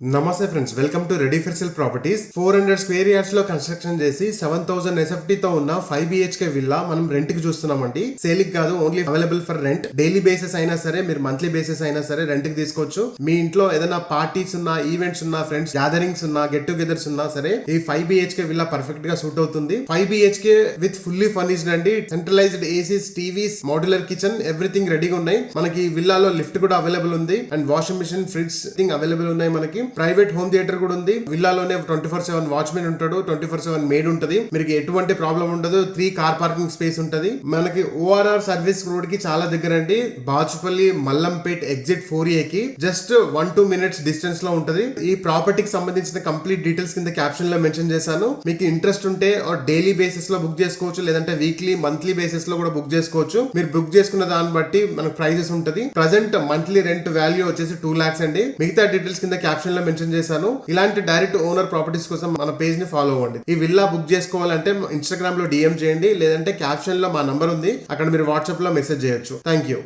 నమస్తే friends, welcome to ready for sale properties. 400 square yards లో construction చేసి 7000 SFT తో ఉన్న 5 BHK విల్లా మనం రెంట్ కి చూస్తున్నామండి. సేలిక్ కాదు, only available for rent. Daily basis అయినా సరే, మీరు మంత్లీ బేసిస్ అయినా సరే రెంట్ కి తీసుకోవచ్చు. మీ ఇంట్లో ఏదైనా పార్టీస్ ఉన్నా, ఈవెంట్స్ ఉన్నా, ఫ్రెండ్స్ గ్యాదరింగ్స్ ఉన్నా, గెట్ టుగెదర్స్ ఉన్నా సరే ఈ 5 BHK విల్లా పర్ఫెక్ట్ గా సూట్ అవుతుంది. 5 BHK విత్ ఫుల్లీ ఫర్నిష్డ్ అండి. Centralised ACs, TVs, modular kitchen, everything రెడీగా ఉన్నాయి. మనకి విల్లాలో లిఫ్ట్ కూడా అవైలబుల్ ఉంది and washing machine, fridge available ఉన్నాయి. మనకి ప్రైవేట్ హోమ్ థియేటర్ కూడా ఉంది. విల్లాలోనే 24/7 వాచ్మెన్ ఉంటాడు, 24/7 మేడ్ ఉంటది. మీకు ఎటువంటి ప్రాబ్లం ఉండదు. 3 కార్ పార్కింగ్ స్పేస్ ఉంటది. మనకి ORR సర్వీస్ రోడ్ కి చాలా దగ్గర అండి. బాచుపల్లి మల్లంపేట్ ఎగ్జిట్ 4A కి జస్ట్ 1-2 minutes డిస్టెన్స్ లో ఉంటది. ఈ ప్రాపర్టీకి సంబంధించిన కంప్లీట్ డీటెయిల్స్ కింద క్యాప్షన్ లో మెన్షన్ చేశాను. మీకు ఇంట్రెస్ట్ ఉంటే డైలీ బేసిస్ లో బుక్ చేసుకోవచ్చు, లేదంటే వీక్లీ, మంత్లీ బేసిస్ లో కూడా బుక్ చేసుకోవచ్చు. మీరు బుక్ చేసుకున్న దాన్ని బట్టి మనకు ప్రైజెస్ ఉంటది. ప్రెసెంట్ మంత్లీ రెంట్ వాల్యూ వచ్చేసి 2 lakhs అండి. మిగతా డీటెయిల్స్ కింద క్యాప్షన్ లో మెన్షన్ చేశాను. ఇలాంటి డైరెక్ట్ ఓనర్ ప్రాపర్టీస్ కోసం మన పేజ్ ని ఫాలో అవ్వండి. ఈ విల్లా బుక్ చేసుకోవాలంటే ఇన్స్టాగ్రామ్ లో DM చేయండి, లేదంటే క్యాప్షన్ లో మా నంబర్ ఉంది, అక్కడ మీరు వాట్సాప్ లో మెసేజ్ చేయొచ్చు. Thank you.